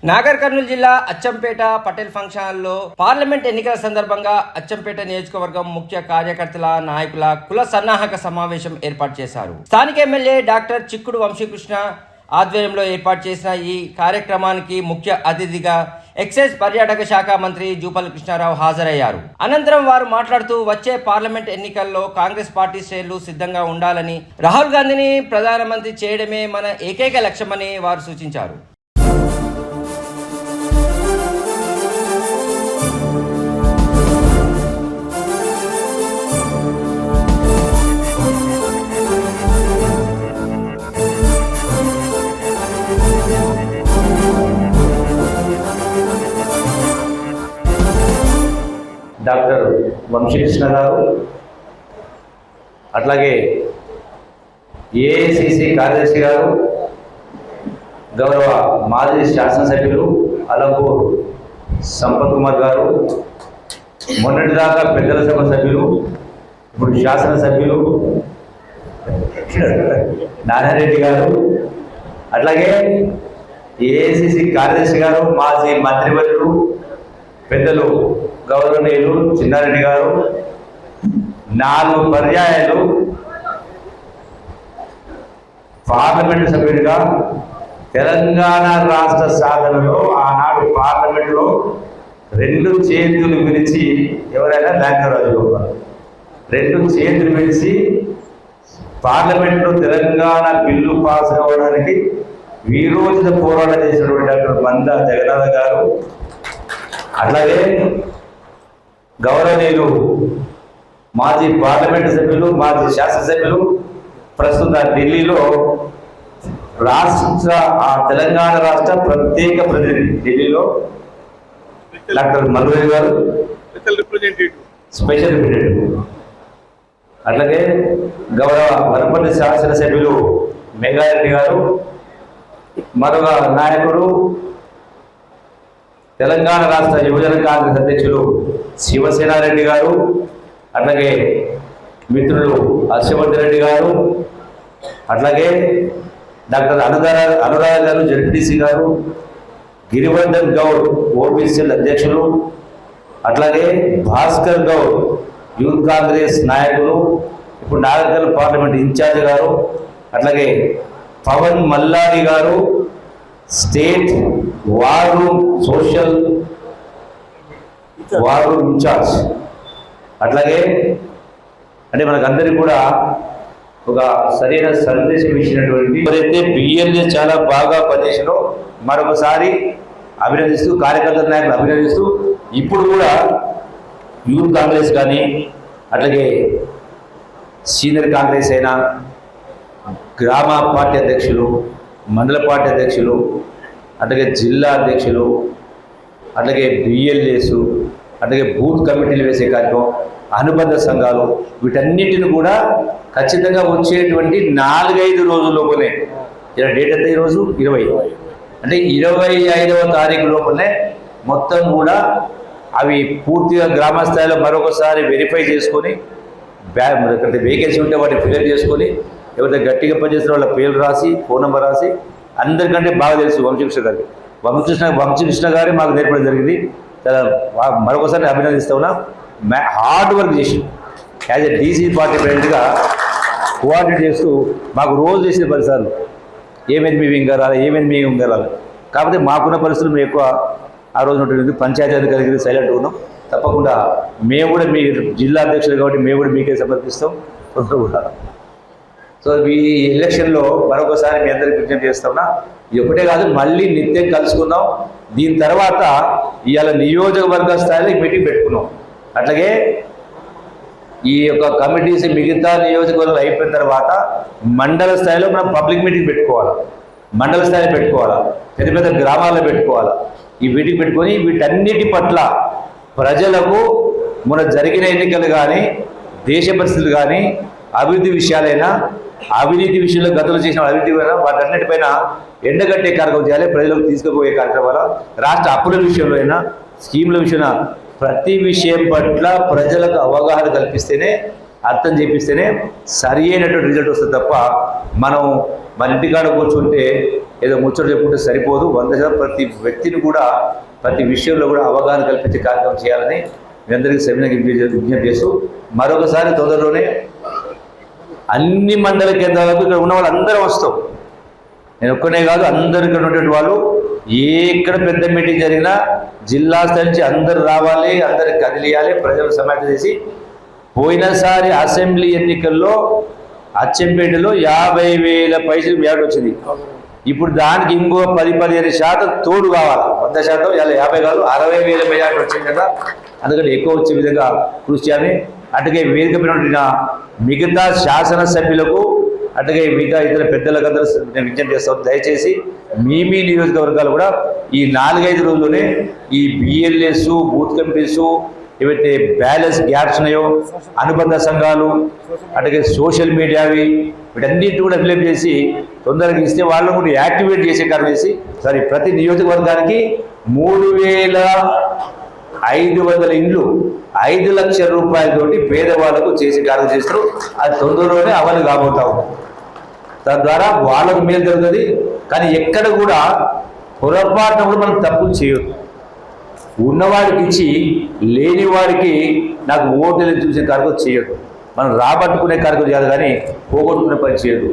నాగర్ కర్నూలు జిల్లా అచ్చంపేట పటేల్ ఫంక్షన్ హాల్లో పార్లమెంట్ ఎన్నికల సందర్భంగా అచ్చంపేట నియోజకవర్గం ముఖ్య కార్యకర్తల నాయకుల కుల సన్నాహక సమావేశం ఏర్పాటు చేశారు. స్థానిక ఎమ్మెల్యే డాక్టర్ చిక్కుడు వంశీకృష్ణ ఆధ్వర్యంలో ఏర్పాటు చేసిన ఈ కార్యక్రమానికి ముఖ్య అతిథిగా ఎక్సైజ్ పర్యాటక శాఖ మంత్రి జూపల్లి కృష్ణారావు హాజరయ్యారు. అనంతరం వారు మాట్లాడుతూ వచ్చే పార్లమెంట్ ఎన్నికల్లో కాంగ్రెస్ పార్టీ శ్రేణులు సిద్ధంగా ఉండాలని, రాహుల్ గాంధీని ప్రధానమంత్రి చేయడమే మన ఏకైక లక్ష్యమని వారు సూచించారు. డాక్టర్ వంశీకృష్ణ గారు, అట్లాగే ఏఐసిసి కార్యదర్శి గారు, గౌరవ మాజీ శాసనసభ్యులు అలంపూర్ సంపత్ కుమార్ గారు, మొన్నటిదాకా పెద్దల సభ సభ్యులు, ఇప్పుడు శాసనసభ్యులు నారాయణరెడ్డి గారు, అట్లాగే ఏఐసిసి కార్యదర్శి గారు, మాజీ మంత్రివర్యులు పెద్దలు గౌరవనీయులు చిన్నారెడ్డి గారు, 4 పర్యాయాలు పార్లమెంటు సభ్యుడిగా తెలంగాణ రాష్ట్ర సాధనలో ఆనాడు పార్లమెంటులో 2 చేతులు విరిచి ఎవరైనా ల్యాంకరాజు 2 చేతులు విరిచి పార్లమెంట్లో తెలంగాణ బిల్లు పాస్ కావడానికి వీరోచిత పోరాటం చేసినటువంటి డాక్టర్ మందా జగన్నాథ్ గారు, అట్లాగే గౌరవనీయులు మాజీ పార్లమెంటు సభ్యులు, మాజీ శాసనసభ్యులు, ప్రస్తుత ఢిల్లీలో తెలంగాణ రాష్ట్ర ప్రత్యేక ప్రతినిధి ఢిల్లీలో డాక్టర్ మల్లువయ్య గారు, స్పెషల్ రిప్రజెంటేటివ్, అట్లాగే గౌరవ వనపల్లి శాసనసభ్యులు మేఘారెడ్డి గారు, మరొక నాయకుడు తెలంగాణ రాష్ట్ర యువజన కాంగ్రెస్ అధ్యక్షులు శివసేనారెడ్డి గారు, అట్లాగే మిత్రులు హర్షవర్ధన్ రెడ్డి గారు, అట్లాగే డాక్టర్ అనురాధ గారు జడ్పీటీసీ గారు, గిరివర్ధన్ గౌడ్ ఓబీసీఎల్ అధ్యక్షులు, అట్లాగే భాస్కర్ గౌడ్ యూత్ కాంగ్రెస్ నాయకులు, ఇప్పుడు నాగర్కర్నూలు పార్లమెంట్ ఇన్ఛార్జ్ గారు, అట్లాగే పవన్ మల్లారి గారు state war room social war room in charge, అట్లాగే అంటే మనకందరికీ కూడా ఒక సరైన సందేశం ఇచ్చినటువంటి ఎవరైతే బిఎల్ఏ చాలా బాగా పనిచేసినో మరొకసారి అభినందిస్తూ, కార్యకర్తల నాయకులు అభినందిస్తూ, ఇప్పుడు కూడా యూత్ కాంగ్రెస్ కానీ అట్లాగే సీనియర్ కాంగ్రెస్ అయినా గ్రామ పార్టీ అధ్యక్షులు, మండల పార్టీ అధ్యక్షులు, అట్లాగే జిల్లా అధ్యక్షులు, అట్లాగే బిఎల్ఏస్, అట్లాగే బూత్ కమిటీలు వేసే కార్యక్రమం, అనుబంధ సంఘాలు, వీటన్నిటిని కూడా ఖచ్చితంగా వచ్చేటువంటి 4-5 రోజుల లోపలే, డేట్ ఎంత ఈరోజు 20, అంటే 25వ తారీఖు లోపలనే మొత్తం కూడా అవి పూర్తిగా గ్రామ స్థాయిలో మరొకసారి వెరిఫై చేసుకొని వేకెన్సీ ఉంటే వాటిని ఫిల్ చేసుకొని ఎవరైతే గట్టిగా పనిచేసిన వాళ్ళ పేర్లు రాసి ఫోన్ నెంబర్ రాసి, అందరికంటే బాగా తెలుసు వంశీకృష్ణ గారికి, వంశీకృష్ణ గారే మాకు నేర్పడం జరిగింది. మరొకసారి అభినందిస్తా ఉన్నా. హార్డ్ వర్క్ చేసి యాజ్ ఎ డీసీ పార్టీ ప్రెసిడెంట్గా కోఆర్డినేట్ చేస్తూ మాకు రోజు చేసిన 10 సార్లు ఏమైంది మీ ఇంకా రాలి, ఏమైంది మీ ఇంకా రాలి. కాకపోతే మాకున్న పరిస్థితులు మేము ఎక్కువ ఆ రోజు ఉంటుంది, పంచాయతీ అధికారికి సైలెంట్గా ఉన్నాం. తప్పకుండా మేము కూడా మీ జిల్లా అధ్యక్షులు కాబట్టి మేము కూడా మీకే సమర్పిస్తాం కూడా. సో ఈ ఎలక్షన్లో మరొకసారి మీ అందరికీ విజ్ఞప్తి చేస్తున్నా, ఇది ఒకటే కాదు, మళ్ళీ నిత్యం కలుసుకుందాం. దీని తర్వాత ఇవాళ నియోజకవర్గ స్థాయిలో ఈ మీటింగ్ పెట్టుకున్నాం. అట్లాగే ఈ యొక్క కమిటీస్ మిగతా నియోజకవర్గాలు అయిపోయిన తర్వాత మండల స్థాయిలో మనం పబ్లిక్ మీటింగ్ పెట్టుకోవాలా, మండల స్థాయిలో పెట్టుకోవాలా, పెద్ద పెద్ద గ్రామాల్లో పెట్టుకోవాలా. ఈ మీటింగ్ పెట్టుకొని వీటన్నిటి పట్ల ప్రజలకు మన జరిగిన ఎన్నికలు కానీ, దేశ పరిస్థితులు కానీ, అభివృద్ధి విషయాలైనా, అవినీతి విషయంలో గతంలో చేసిన అవినీతి వాటన్నిటిపైన ఎండగట్టే కార్యక్రమం చేయాలి. ప్రజలకు తీసుకుపోయే కార్యక్రమాలు, రాష్ట్ర అప్పుల విషయంలో అయినా, స్కీముల విషయంలో ప్రతి విషయం పట్ల ప్రజలకు అవగాహన కల్పిస్తేనే అర్థం చేపిస్తేనే సరి అయినటువంటి రిజల్ట్ వస్తుంది తప్ప మనం మన ఇంటికాడ కూర్చుంటే ఏదో ముచ్చట చెప్పుకుంటే సరిపోదు. 100% ప్రతి వ్యక్తిని కూడా ప్రతి విషయంలో కూడా అవగాహన కల్పించే కార్యక్రమం చేయాలని మీ అందరికీ సెమినార్ విజ్ఞప్తి చేస్తూ మరొకసారి తొందరలోనే అన్ని మండల కేంద్రాలకు ఇక్కడ ఉన్న వాళ్ళు అందరం వస్తాం. నేను ఒక్కనే కాదు, అందరు ఇక్కడ ఉన్నటువంటి వాళ్ళు ఎక్కడ పెద్ద మీటింగ్ జరిగినా జిల్లా స్థాయి నుంచి అందరు రావాలి, అందరికి కదిలియాలి, ప్రజలు సమావేశం చేసి పోయినసారి అసెంబ్లీ ఎన్నికల్లో అచ్చంపేటలో 50,000 పైసలు వ్యాడు వచ్చింది. ఇప్పుడు దానికి ఇంకో 10-15% తోడు కావాలి. 100% ఇలా 50 కాదు 60,000 మెజార్టీ వచ్చింది కదా, అందుకని ఎక్కువ వచ్చే విధంగా కృషి చేయాలి. అటుగే వేదిక పైన మిగతా శాసనసభ్యులకు అటుగే మిగతా ఇతర పెద్దలకు అందరూ నేను విజ్ఞప్తి చేస్తాను, దయచేసి మీ నియోజకవర్గాలు కూడా ఈ 4-5 రోజుల్లోనే ఈ బిఎల్ఎస్, బూత్ కమిటీస్, ఏవైతే బ్యాలెన్స్ గ్యాప్స్ ఉన్నాయో, అనుబంధ సంఘాలు, అటుగే సోషల్ మీడియావి, వీటన్నిటి కూడా ఫిలప్ చేసి తొందరగా ఇస్తే వాళ్ళను కూడా యాక్టివేట్ చేసే కార్యం చేసి ప్రతి నియోజకవర్గానికి 3,500 ఇండ్లు 5 లక్షల రూపాయలతోటి పేదవాళ్ళకు చేసే కార్యం చేస్తారు. అది తొందరలోనే అమలు కాబోతాము. తద్వారా వాళ్ళకు మేలు జరుగుతుంది. కానీ ఎక్కడ కూడా పొరపాటున కూడా మనం తప్పులు చేయొద్దు. ఉన్నవాడికి ఇచ్చి లేని వాడికి నాకు ఓట్లు చూసే కార్యక్రమం చేయొద్దు. మనం రాబట్టుకునే కార్యక్రమం చేయాలి కానీ పోగొట్టుకునే పని చేయొద్దు.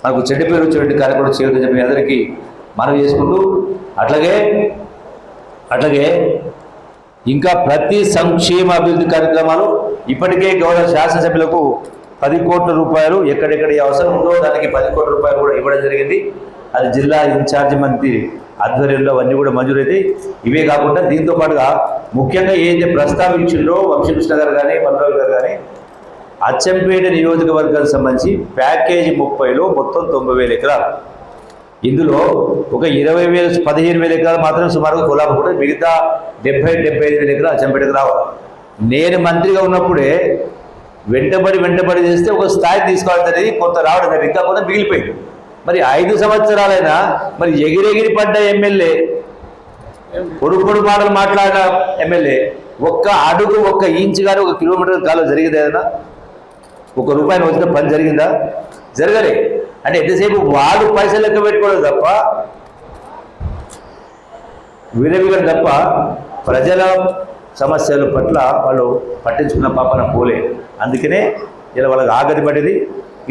మనకు చెడ్డ పేరు వచ్చేటువంటి కార్యక్రమం చేయొద్దని చెప్పి అందరికీ మనం చేసుకుంటూ అట్లాగే ఇంకా ప్రతి సంక్షేమ అభివృద్ధి కార్యక్రమాలు ఇప్పటికే గౌరవ శాసనసభ్యులకు 10 కోట్ల రూపాయలు ఎక్కడెక్కడ అవసరం ఉందో దానికి 10 కోట్ల రూపాయలు కూడా ఇవ్వడం జరిగింది. అది జిల్లా ఇన్ఛార్జి మంత్రి ఆధ్వర్యంలో అవన్నీ కూడా మంజూరైతే. ఇవే కాకుండా దీంతో పాటుగా ముఖ్యంగా ఏదైతే ప్రస్తావించిందో వంశీకృష్ణ గారు కానీ మల్రావు గారు కానీ అచ్చంపేట నియోజకవర్గానికి సంబంధించి ప్యాకేజీ 30లో మొత్తం 90,000 ఎకరాలు. ఇందులో ఒక 15,000 ఎకరాలు మాత్రం సుమారుగా కొలాపకుండా మిగతా 70-75,000 ఎకరాలు అచ్చంపేటకు రావాలి. నేను మంత్రిగా ఉన్నప్పుడే వెంటబడి చేస్తే ఒక స్థాయి తీసుకోవడం అనేది కొంత రావడం అనేది ఇంకా కొంత మిగిలిపోయింది. మరి 5 సంవత్సరాలైనా మరి ఎగిరెగిరి పడ్డ ఎమ్మెల్యే, పొడుగు మాటలు మాట్లాడిన ఎమ్మెల్యే ఒక్క అడుగు, 1 ఇంచు కానీ 1 కిలోమీటర్ కాలం జరిగింది ఏదైనా? 1 రూపాయి వచ్చిన పని జరిగిందా? జరగలే. అంటే ఎంతసేపు వాడు పైసలు లెక్క పెట్టుకోవడం తప్ప విరవిగడం తప్ప ప్రజల సమస్యల పట్ల వాళ్ళు పట్టించుకున్న పాపన పోలే. అందుకనే ఇలా వాళ్ళకి ఆగతి పడేది.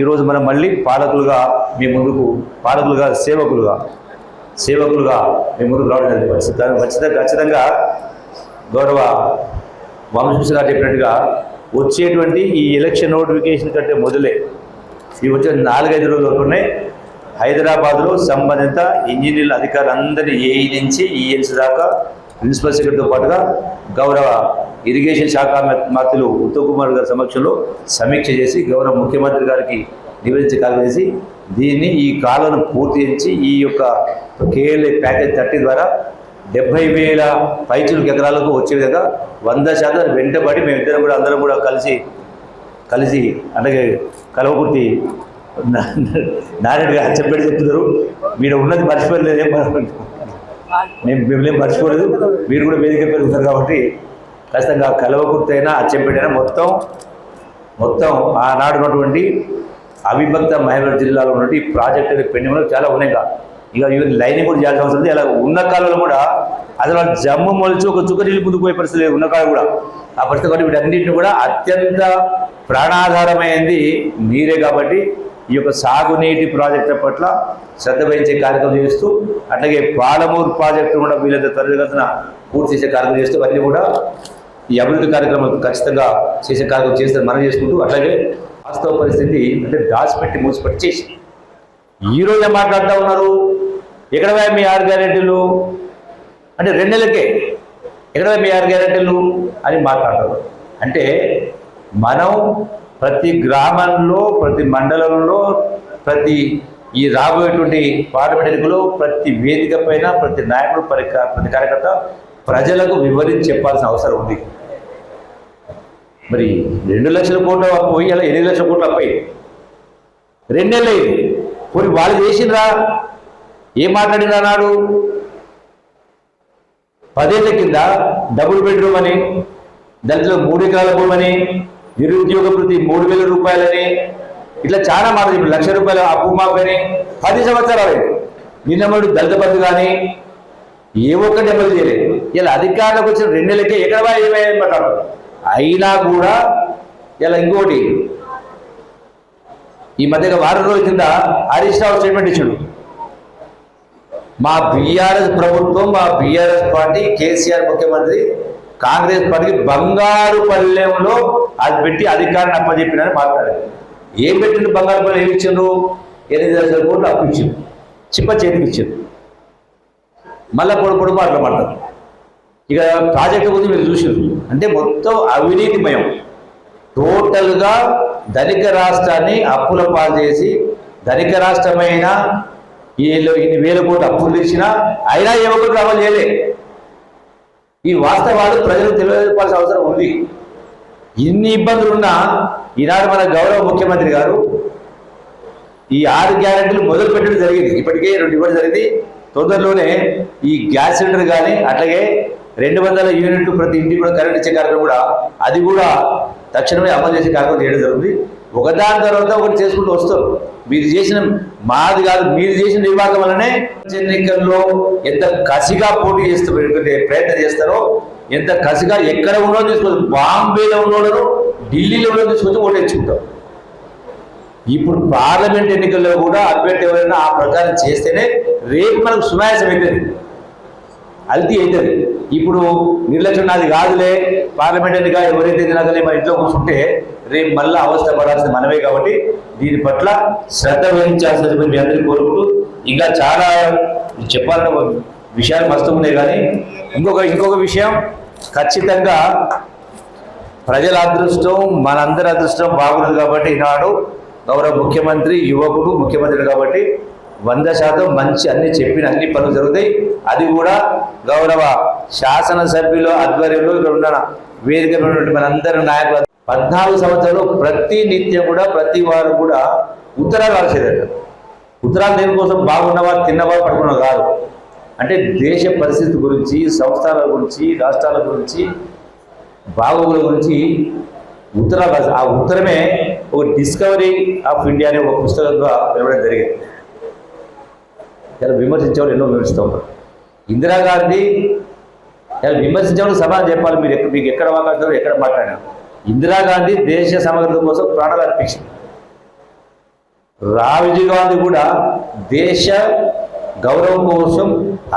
ఈరోజు మనం మళ్ళీ పాలకులుగా మీ ముందుకు, పాలకులుగా సేవకులుగా మీ ముందుకు రావడం జరిగింది. ఖచ్చితంగా గౌరవ వంశీకృష్ణ గారు చెప్పినట్టుగా వచ్చేటువంటి ఈ ఎలక్షన్ నోటిఫికేషన్ కంటే మొదలే ఇవి వచ్చే 4-5 రోజులు అవుతున్నాయి. హైదరాబాద్లో సంబంధిత ఇంజనీర్ల అధికారులందరినీ ఏఈ నుంచి ఈఎన్సీ దాకా ప్రిన్సిపల్ సెక్రటరీతో పాటుగా గౌరవ ఇరిగేషన్ శాఖ మంత్రులు ఉత్తమ్ కుమార్ గారి సమక్షంలో సమీక్ష చేసి గౌరవ ముఖ్యమంత్రి గారికి నివేదించే కార్యం చేసి దీన్ని ఈ కాలను పూర్తి చేసి ఈ యొక్క కేఎల్ఏ ప్యాకేజ్ 30 ద్వారా 70,000 పైచులకు ఎకరాలకు వచ్చే విధంగా 100% వెంటబడి మేమిద్దరం కూడా అందరం కూడా కలిసి అలాగే కలవకుర్తి నారాయణ గారు చెప్పేది చెప్తున్నారు. మీరు ఉన్నది మర్చిపోలేదు, మిమ్మల్ని మర్చిపోలేదు. మీరు కూడా వేదిక పెరుగుతారు కాబట్టి ఖచ్చితంగా కలవకుర్తి అయినా అచ్చంపేటైనా మొత్తం ఆనాడు ఉన్నటువంటి అవిభక్త మహబూబ్ జిల్లాలో ఉన్నటువంటి ప్రాజెక్ట్ పెండింగ్లో చాలా ఉన్నాయి. ఇక లైన్ కూడా చేయాల్సిన అవసరం ఉంది. అలా ఉన్న కాలంలో కూడా అసలు వాళ్ళు జమ్ము మొలిచి ఒక చుక్క నీళ్ళు ముందుకు పోయే పరిస్థితి లేదు ఉన్న కాలం కూడా. ఆ పరిస్థితి కాబట్టి వీటన్నింటినీ కూడా అత్యంత ప్రాణాధారమైంది నీరే కాబట్టి ఈ యొక్క సాగునీటి ప్రాజెక్టుల పట్ల శ్రద్ధ వహించే కార్యక్రమం చేస్తూ అట్లాగే పాలమూరు ప్రాజెక్టు కూడా వీళ్ళంతా త్వరితగతిన పూర్తి చేసే కార్యక్రమం చేస్తూ అన్నీ కూడా ఈ అభివృద్ధి కార్యక్రమాలు ఖచ్చితంగా చేసే కార్యక్రమం చేస్తే మనం చేసుకుంటూ అట్లాగే వాస్తవ పరిస్థితి అంటే దాచిపెట్టి మూసిపెట్టి చేసి ఈరోజే మాట్లాడుతూ ఉన్నారు. ఎక్కడ మీ 6 గ్యారెంటీలు అంటే 2 నెలలకే ఎక్కడ మీ 6 గ్యారెంటీలు అని మాట్లాడతారు. అంటే మనం ప్రతి గ్రామంలో, ప్రతి మండలంలో, ప్రతి ఈ రాబోయేటువంటి పార్లమెంట్ ఎన్నికల్లో ప్రతి వేదిక పైన ప్రతి నాయకుడు, ప్రతి కార్యకర్త ప్రజలకు వివరించి చెప్పాల్సిన అవసరం ఉంది. మరి 2 లక్షల కోట్ల అప్పు పోయి అలా 8 లక్షల కోట్ల అప్పు అయింది. 2 నెలలు అయింది. పోయి వాళ్ళు చేసిండ్రా? ఏం మాట్లాడినా నాడు 10 ఏళ్ల కింద డబుల్ బెడ్రూమ్ అని, దాంట్లో 3 ఎకరాల భూమి అని, నిరుద్యోగ వృత్తి 3,000 రూపాయలని, ఇట్లా చాలా మాట చెప్పి 1,00,000 రూపాయలు అప్పు మాపని 10 సంవత్సరాలు నిన్నమడు దళిత బంధు కానీ ఏ ఒక్కటి అమలు చేయలేదు. ఇలా అధికారులకు వచ్చిన 2 నెలలకే ఎక్కడ ఏమేమి మాట్లాడతారు. అయినా కూడా ఇలా ఇంకోటి ఈ మధ్యగా వారం రోజుల కింద హరీష్ రావు స్టేట్మెంట్ ఇచ్చాడు. మా బీఆర్ఎస్ ప్రభుత్వం, మా బీఆర్ఎస్ పార్టీ, కేసీఆర్ ముఖ్యమంత్రి కాంగ్రెస్ పార్టీకి బంగారు పల్లెంలో అది పెట్టి అధికారాన్ని అప్పచెప్పినని మాట్లాడారు. ఏం పెట్టిండు బంగారు పల్లెం? ఏమి ఇచ్చిండ్రు? 8,00,000 కోట్లు అప్పు ఇచ్చిండు, చిప్ప చేతికి ఇచ్చిండు. మళ్ళా పొడుపు మాట్లాడతారు. ఇక ప్రాజెక్టు గురించి మీరు చూసారు అంటే మొత్తం అవినీతిమయం. టోటల్గా ధనిక రాష్ట్రాన్ని అప్పుల పాలు చేసి, ధనిక రాష్ట్రమైన ఇన్ని 1,000 కోట్లు అప్పులు తెచ్చినా అయినా ఏ ఒక్కటి అమలు చేయలే. ఈ వాస్తవాలు ప్రజలకు తెలియజేయాల్సిన అవసరం ఉంది. ఇన్ని ఇబ్బందులున్నా ఈనాడు మన గౌరవ ముఖ్యమంత్రి గారు ఈ 6 గ్యారెంటీలు మొదలు పెట్టడం జరిగింది. ఇప్పటికే 2 ఇవ్వడం జరిగింది. తొందరలోనే ఈ గ్యాస్ సిలిండర్ కానీ అట్లాగే 200 యూనిట్లు ప్రతి ఇంటికి కూడా కరెంట్ ఇచ్చే కార్యక్రమం కూడా అది కూడా తక్షణమే అమలు చేసే కార్యక్రమం చేయడం జరుగుతుంది. ఒకదాని తర్వాత ఒకటి చేసుకుంటూ వస్తారు. మీరు చేసిన మాది కాదు, మీరు చేసిన నిర్వాహకం వల్లనే ఎన్నికల్లో ఎంత కసిగా పోటీ చేస్తూ ప్రయత్నం చేస్తారో, ఎంత కసిగా ఎక్కడ ఉన్నో తీసుకొచ్చి, బాంబేలో ఉన్నోడను ఢిల్లీలో ఉన్నో తీసుకొచ్చి ఓటేసుకుంటారు. ఇప్పుడు పార్లమెంట్ ఎన్నికల్లో కూడా అభ్యర్థి ఎవరైనా ఆ ప్రకారం చేస్తేనే రేపు మనకు సునాయాసం అవుతుంది, అల్తీ అవుతుంది. ఇప్పుడు నిర్లక్ష్యం నాది కాదులే, పార్లమెంట్ ఎన్నిక ఎవరైతే తినగలే మన ఇంట్లో కూర్చుంటే రేపు మళ్ళీ అవస్థ పడాల్సింది మనమే. కాబట్టి దీని పట్ల శ్రద్ధ వహించాల్సిన మీ అందరికీ కోరుకుంటూ, ఇంకా చాలా చెప్పాలన్న విషయాలు మస్తు ఉన్నాయి. కానీ ఇంకొక విషయం, ఖచ్చితంగా ప్రజల అదృష్టం, మనందరి అదృష్టం బాగుంది. కాబట్టి ఈనాడు గౌరవ ముఖ్యమంత్రి యువకుడు ముఖ్యమంత్రి కాబట్టి 100% మంచి అన్ని చెప్పిన అన్ని పనులు జరుగుతాయి. అది కూడా గౌరవ శాసనసభ్యుల ఆధ్వర్యంలో ఇక్కడ ఉన్న వేదిక మనందరి నాయకులు 14 సంవత్సరాలు ప్రతి నిత్యం కూడా ప్రతి వారు కూడా ఉత్తరాలు రాసేదట. ఉత్తరాలు దేనికోసం? బాగున్నవారు, తిన్నవారు, పడుకున్నవారు కాదు. అంటే దేశ పరిస్థితి గురించి, సంస్థల గురించి, రాష్ట్రాల గురించి, బాగోగుల గురించి ఉత్తరాలు రాసి, ఆ ఉత్తరమే ఒక డిస్కవరీ ఆఫ్ ఇండియా అనే ఒక పుస్తకంగా వెలువడం జరిగింది. ఇలా విమర్శించేవాళ్ళు ఎన్నో విమర్శిస్తూ ఉంటారు. ఇందిరాగాంధీ ఇలా విమర్శించేవాళ్ళు సమాధానం చెప్పాలి. మీకు ఎక్కడ మాట్లాడతారో, ఎక్కడ మాట్లాడినా ఇందిరాగాంధీ దేశ సమగ్రత కోసం ప్రాణాలు అర్పించింది. రాజీవ్ గాంధీ కూడా దేశ గౌరవం కోసం,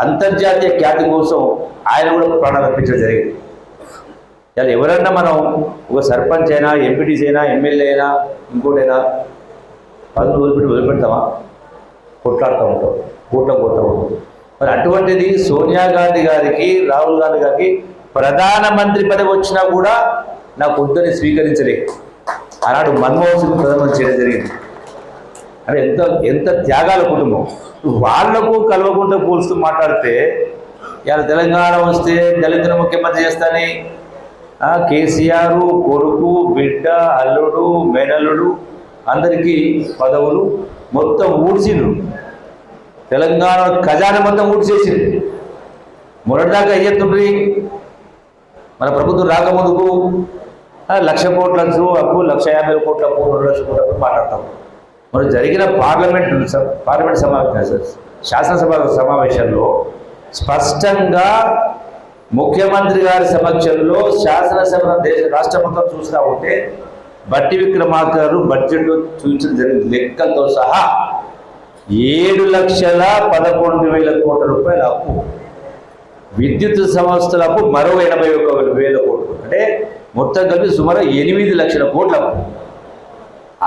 అంతర్జాతీయ ఖ్యాతి కోసం ఆయన కూడా ప్రాణాలు అర్పించడం జరిగింది. ఇలా ఎవరన్నా మనం ఒక సర్పంచ్ అయినా, ఎంపీటీసీ అయినా, ఎమ్మెల్యే అయినా, ఇంకోటైనా పదవులు వదిలిపెడతామా? కొట్లాడుతూ ఉంటాం, కూటం పోతూ ఉంటాం. మరి అటువంటిది సోనియా గాంధీ గారికి, రాహుల్ గాంధీ గారికి ప్రధానమంత్రి పదవి వచ్చినా కూడా నాకు వద్దని స్వీకరించలేదు. ఆనాడు మన్మోహన్ సింగ్ ప్రధానమంత్రి చేయడం జరిగింది. అంటే ఎంత త్యాగాల కుటుంబం. వాళ్లకు కలవకుండా పోల్స్తూ మాట్లాడితే ఇవాళ తెలంగాణ వస్తే దళితుల ముఖ్యమంత్రి చేస్తాని కేసీఆర్ కొడుకు, బిడ్డ, అల్లుడు, మేనల్లుడు అందరికీ పదవులు మొత్తం ఊడ్చిండ్రు. తెలంగాణ ఖజానా మొత్తం ఊడ్చేసింది. మొన్నటిదాకా అయ్యేస్తుండ్రి మన ప్రభుత్వం రాకముందుకు 1,00,000 కోట్ల అప్పు, 1,50,000 కోట్ల అప్పు, 2,00,000 కోట్ల అప్పు మాట్లాడతాం. మరి జరిగిన పార్లమెంట్ సమావేశం, శాసనసభ సమావేశంలో స్పష్టంగా ముఖ్యమంత్రి గారి సమక్షంలో శాసనసభ రాష్ట్ర మొత్తం చూస్తూ ఉంటే బట్టి విక్రమార్క గారు బడ్జెట్లో చూపించడం జరిగింది. లెక్కలతో సహా 7,11,000 కోట్ల రూపాయల అప్పు, విద్యుత్ సంస్థల అప్పు మరో 81,000 కోట్లు, అంటే మొత్తం కలిపి సుమారు 8 లక్షల కోట్ల అప్పు.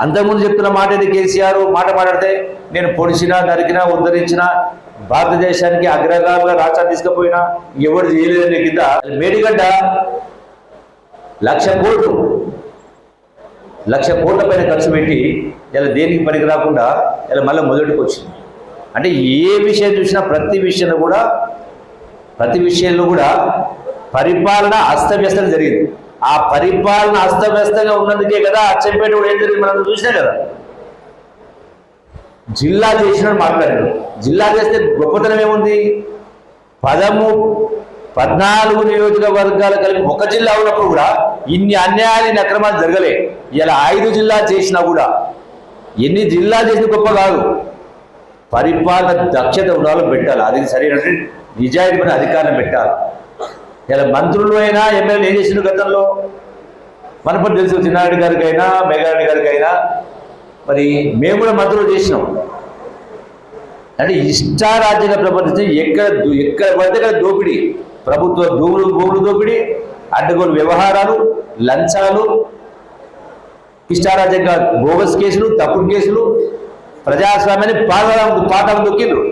అంతకుముందు చెప్తున్న మాట ఇది. కేసీఆర్ మాట్లాడితే నేను పొడిచినా, నరికినా, ఉద్ధరించినా, భారతదేశానికి అగ్రగామిగా రాష్ట్రాన్ని తీసుకుపోయినా ఎవరు చేయలేదని కింద మేడిగడ్డ 1,00,000 కోట్లు, 1,00,000 కోట్ల పైన ఖర్చు పెట్టి ఇలా దేనికి పనికి రాకుండా ఇలా మళ్ళీ మొదటికి వచ్చింది. అంటే ఏ విషయం చూసినా ప్రతి విషయంలో కూడా పరిపాలన అస్తవ్యస్తం జరిగింది. ఆ పరిపాలన అస్తవ్యస్తంగా ఉన్నందుకే కదా అచ్చంపేట కూడా ఏం జరిగింది మనం చూసినాం కదా. జిల్లా చేసినట్టు మాట్లాడారు. జిల్లా చేస్తే గొప్పతనం ఏముంది? 14 నియోజకవర్గాలు కలిపి ఒక జిల్లా ఉన్నప్పుడు కూడా ఇన్ని అన్యాయాలు ఇన్ని అక్రమాలు జరగలే. ఇలా 5 జిల్లాలు చేసినా కూడా ఎన్ని జిల్లాలు చేసిన గొప్ప కాదు, పరిపాలన దక్షత ఉండాలో పెట్టాలి. అది సరైనటువంటి నిజాయితీమైన అధికారం పెట్టాలి. ఇలా మంత్రులు అయినా ఎమ్మెల్యేలు ఏం చేసిన గతంలో మనపడి తెలుసు. చిన్నారెడ్డి గారికైనా మేఘారెడ్డి గారికైనా మరి మేము కూడా మంత్రులు చేసినాం. అంటే ఇష్టారాజ్యంగా ప్రవర్తించి ఎక్కడ పడితే అక్కడ దోపిడీ, ప్రభుత్వ భూములు దోపిడీ, అడ్డగోలు వ్యవహారాలు, లంచాలు, ఇష్టారాజ్యంగా బోగస్ కేసులు, తప్పుడు కేసులు, ప్రజాస్వామ్యాన్ని పాఠం దొక్కిండ్రు.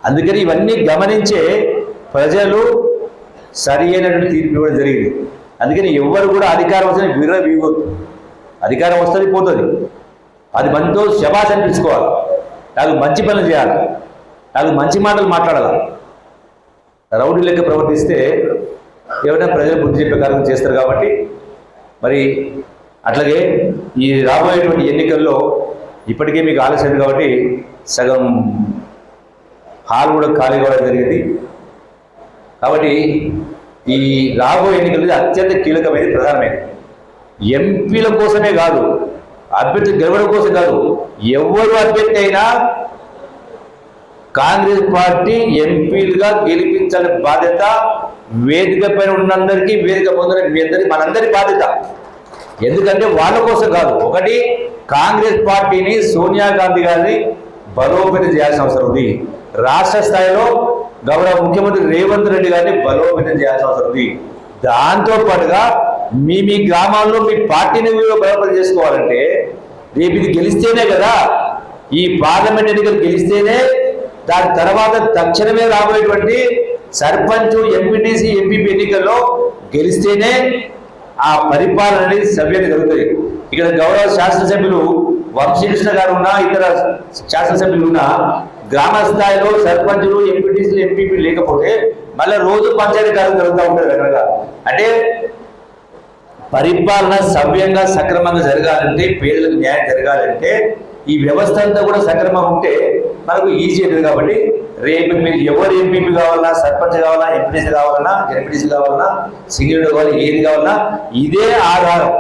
అందుకని ఇవన్నీ గమనించే ప్రజలు సరి అయినటువంటి తీర్పు ఇవ్వడం జరిగింది. అందుకని ఎవరు కూడా అధికారం వస్తే విరవీగొద్దు. అధికారం వస్తుంది పోతుంది, అది మనతో శబాష్ అనిపించుకోవాలి, నాకు మంచి పనులు చేయాలి, నాకు మంచి మాటలు మాట్లాడాలి. రౌడీ లెక్క ప్రవర్తిస్తే ఎవరైనా ప్రజలు బుద్ధి చెప్పే కార్యక్రమం చేస్తారు. కాబట్టి మరి అట్లాగే ఈ రాబోయేటువంటి ఎన్నికల్లో ఇప్పటికే మీకు ఆలస్యం కాబట్టి సగం హాల్ కూడా ఖాళీ కావడం జరిగింది. కాబట్టి ఈ రాబోయే ఎన్నికలు అత్యంత కీలకమైనది, ప్రధానమైనది. ఎంపీల కోసమే కాదు, అభ్యర్థి గెలవడం కోసం కాదు, ఎవరు అభ్యర్థి అయినా కాంగ్రెస్ పార్టీ ఎంపీలుగా గెలిపించాలని బాధ్యత వేదిక పైన ఉన్నందరికీ, వేదిక పొందిన మీ అందరికీ, మనందరి బాధ్యత. ఎందుకంటే వాళ్ళ కోసం కాదు, ఒకటి కాంగ్రెస్ పార్టీని సోనియా గాంధీ గారిని బలోపేతం చేయాల్సిన అవసరం ఉంది. రాష్ట్ర స్థాయిలో గౌరవ ముఖ్యమంత్రి రేవంత్ రెడ్డి గారిని బలోపేతం చేయాల్సిన అవసరం ఉంది. దాంతో పాటుగా మీ గ్రామాల్లో మీ పార్టీని బలోపేతం చేసుకోవాలంటే రేపు ఇది గెలిస్తేనే కదా, ఈ పార్లమెంట్ ఎన్నికలు గెలిస్తేనే దాని తర్వాత తక్షణమే రాబోయేటువంటి సర్పంచ్, ఎంపీటీసీ, ఎంపీపీ ఎన్నికల్లో గెలిస్తేనే ఆ పరిపాలన అనేది సవ్యంగా జరుగుతుంది. ఇక్కడ గౌరవ శాసనసభ్యులు వంశీకృష్ణ గారు ఉన్నా, ఇతర శాసనసభ్యులు ఉన్నా, గ్రామ స్థాయిలో సర్పంచులు, ఎంపీటీసీలు, ఎంపీపీ లేకపోతే మళ్ళీ రోజు పంచాయతీ కార్యం జరుగుతూ ఉంటుంది రకరకాల. అంటే పరిపాలన సవ్యంగా సక్రమంగా జరగాలంటే, పేదలకు న్యాయం జరగాలంటే ఈ వ్యవస్థ అంతా కూడా సక్రమంగా ఉంటే మనకు ఈజీ అవుతుంది. కాబట్టి రేపు మీరు ఎవరు ఎంపీపీ కావాలన్నా, సర్పంచ్ కావాలన్నా, ఎంపీటీసీ కావాలన్నా, సింగిల్ కావాలన్నా, ఏది కావాలన్నా ఇదే ఆధారం.